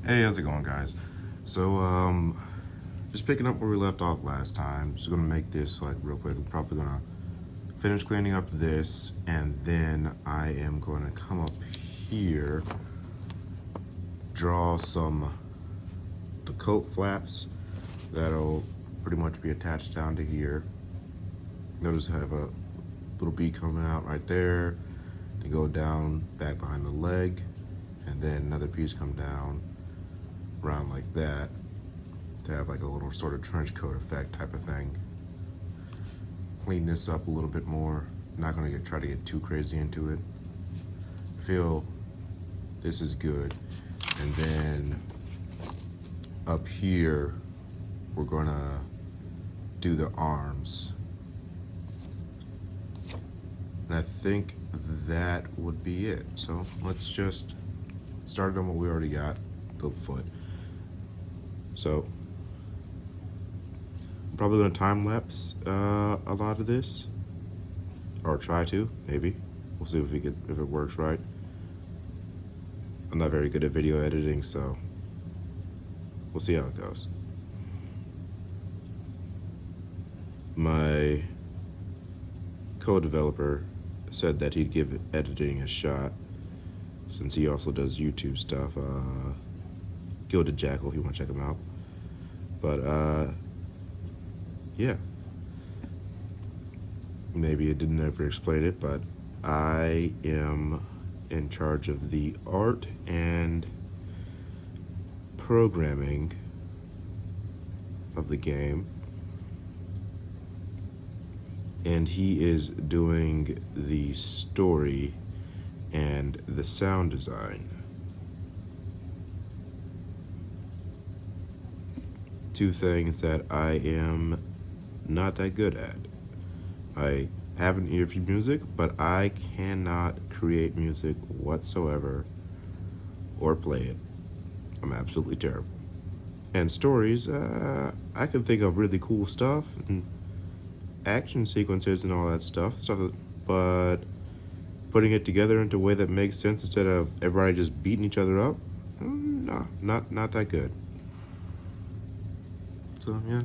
Hey, how's it going, guys? So, just picking up where we left off last time. Just gonna make this like real quick. I'm probably gonna finish cleaning up this, and then I am gonna come up here, draw the coat flaps that'll pretty much be attached down to here. Notice I have a little bead coming out right there to go down back behind the leg, and then another piece come down around like that to have like a little sort of trench coat effect type of thing. Clean this up a little bit more. Not gonna try to get too crazy into it. Feel this is good. And then up here, we're gonna do the arms. And I think that would be it. So let's just start on what we already got, the foot. So I'm probably gonna time lapse a lot of this, or try to, maybe. We'll see if it works right. I'm not very good at video editing, so we'll see how it goes. My co-developer said that he'd give editing a shot, since he also does YouTube stuff. Gilded Jackal, if you want to check him out. But yeah, maybe it didn't ever explain it, but I am in charge of the art and programming of the game, and he is doing the story and the sound design. Two things that I am not that good at. I have an ear for music, but I cannot create music whatsoever or play it. I'm absolutely terrible. And stories, I can think of really cool stuff and action sequences and all that stuff, but putting it together into a way that makes sense instead of everybody just beating each other up, no, not that good. So yeah,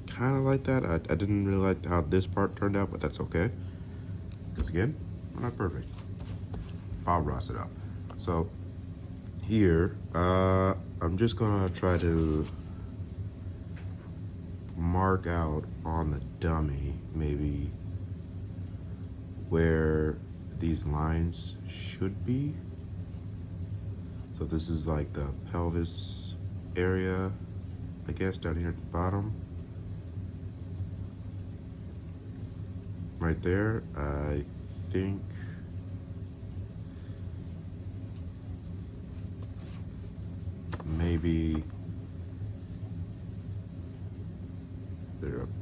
kind of like that. I didn't really like how this part turned out, but that's okay. Because again, we're not perfect. I'll rust it up. So here, I'm just gonna try to mark out on the dummy maybe where these lines should be. So this is like the pelvis area, I guess, down here at the bottom. Right there, I think maybe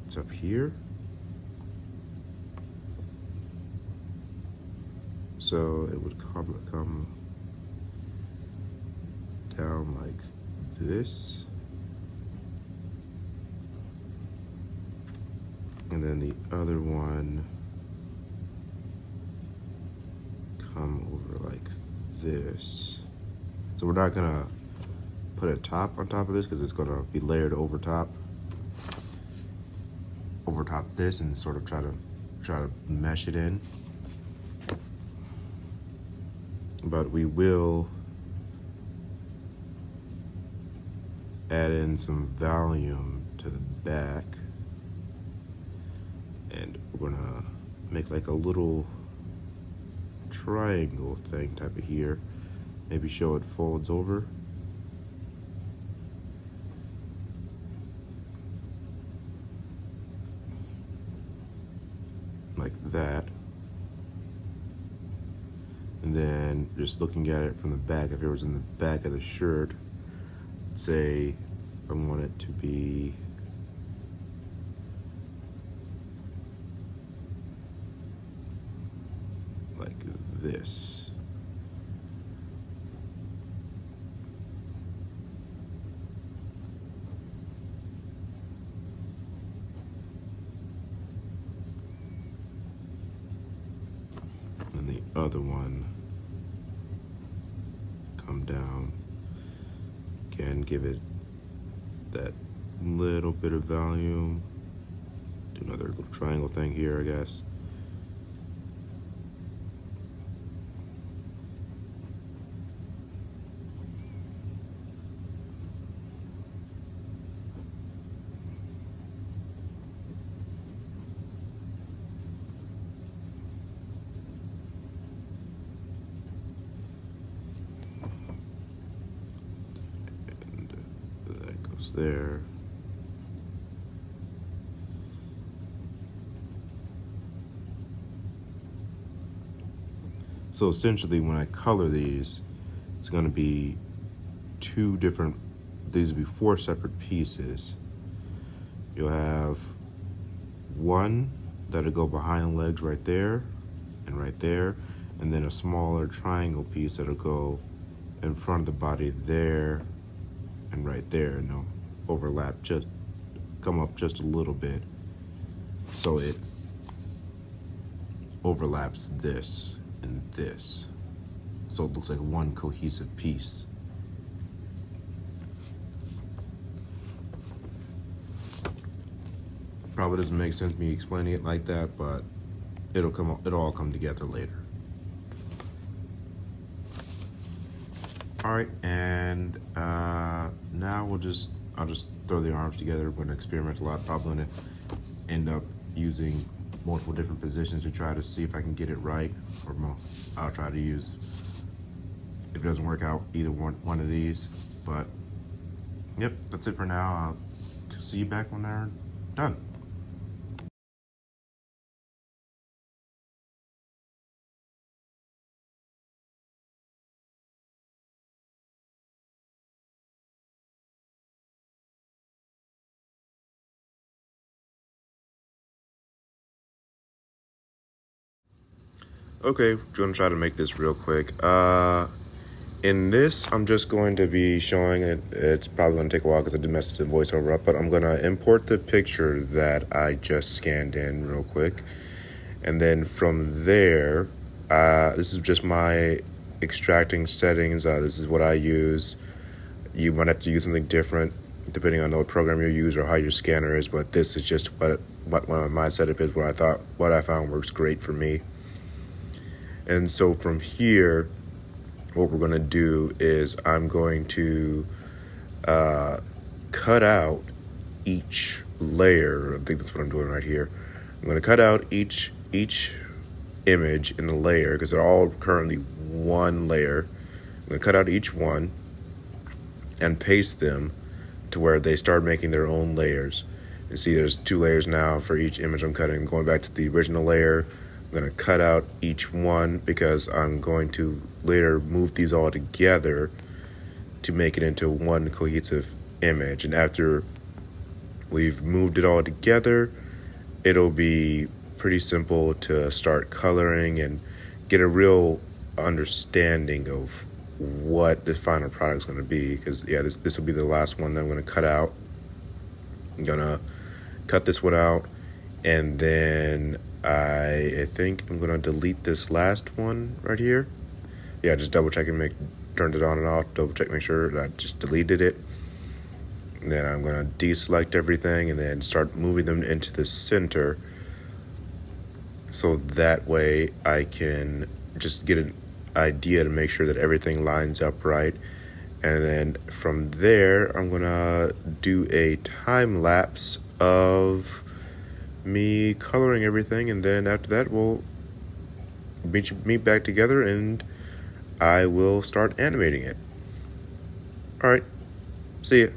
it's up here. So it would come down like this. And then the other one come over like this. So we're not gonna put a top on top of this because it's gonna be layered over top this, and sort of try to mesh it in. But we will add in some volume to the back, and we're gonna make like a little triangle thing type of here. Maybe show it folds over. Like that. And then just looking at it from the back, if it was in the back of the shirt, say I want it to be like this. And the other one come down and give it that little bit of volume. Do another little triangle thing here, I guess. And that goes there. So essentially, when I color these, it's going to be two different, these will be four separate pieces. You'll have one that'll go behind the legs right there and right there, and then a smaller triangle piece that'll go in front of the body there and right there, and they'll overlap, just come up just a little bit so it overlaps this and this, so it looks like one cohesive piece. Probably doesn't make sense me explaining it like that, but it'll all come together later. All right, and now I'll just throw the arms together. We're gonna experiment a lot. Probably gonna end up using multiple different positions to try to see if I can get it right, or I'll try to use, if it doesn't work out, either one of these. But yep, that's it for now. I'll see you back when they're done. Okay, we're gonna try to make this real quick. In this, I'm just going to be showing it. It's probably going to take a while because I did mess the voiceover up, but I'm going to import the picture that I just scanned in real quick. And then from there, this is just my extracting settings. This is what I use. You might have to use something different depending on what program you use or how your scanner is, but this is just what my setup is, what I found works great for me. And so from here, what we're going to do is I'm going to cut out each layer. I think that's what I'm doing right here. I'm going to cut out each image in the layer because they're all currently one layer. I'm going to cut out each one and paste them to where they start making their own layers. You see there's two layers now for each image I'm cutting. I'm going back to the original layer. I'm going to cut out each one because I'm going to later move these all together to make it into one cohesive image. And after we've moved it all together, it'll be pretty simple to start coloring and get a real understanding of what the final product is going to be. Because yeah, this will be the last one that I'm going to cut out. I'm going to cut this one out, and then I think I'm going to delete this last one right here. Yeah, just double check and turned it on and off, double check, make sure that I just deleted it. And then I'm going to deselect everything and then start moving them into the center. So that way I can just get an idea to make sure that everything lines up right. And then from there, I'm going to do a time lapse of me coloring everything, and then after that we'll meet back together and I will start animating it. All right, see ya.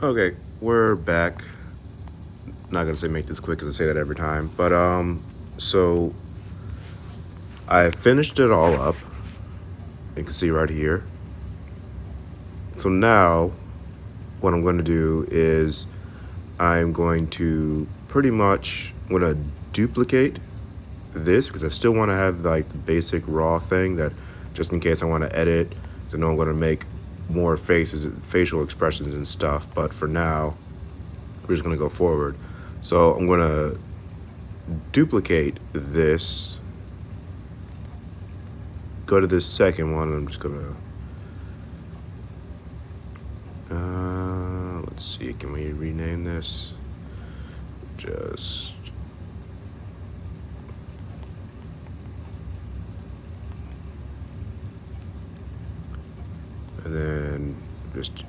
Okay, we're back. Not gonna say make this quick because I say that every time, but so I finished it all up. You can see right here. So now, what I'm going to do is I'm going to I'm going to duplicate this because I still want to have like the basic raw thing that just in case I want to edit. So I know I'm going to make more facial expressions and stuff. But for now, we're just going to go forward. So I'm going to duplicate this. Go to this second one. I'm just going to let's see, can we rename this? And then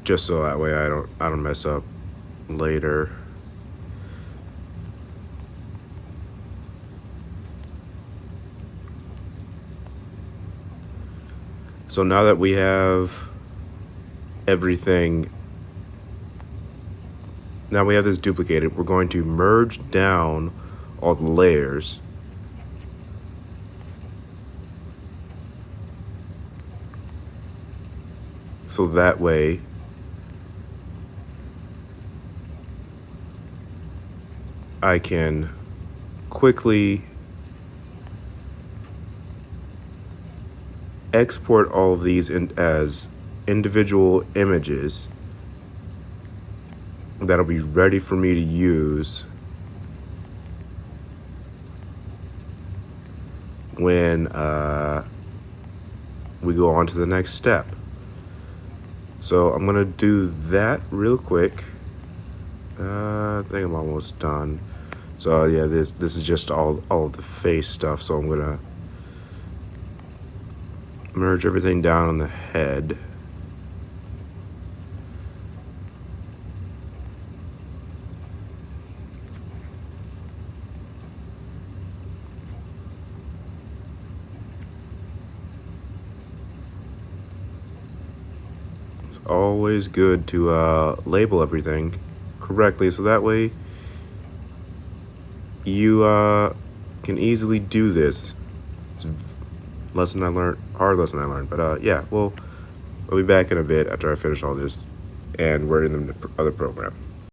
just so that way I don't mess up later. So now that we have everything, now we have this duplicated, we're going to merge down all the layers. So that way I can quickly export all of these as individual images that'll be ready for me to use when we go on to the next step. So I'm gonna do that real quick. I think I'm almost done. So yeah, this is just all of the face stuff. So I'm gonna merge everything down on the head. It's always good to label everything correctly, so that way you can easily do this. It's a lesson I learned, hard lesson I learned, but yeah, I'll be back in a bit after I finish all this, and we're in the other program.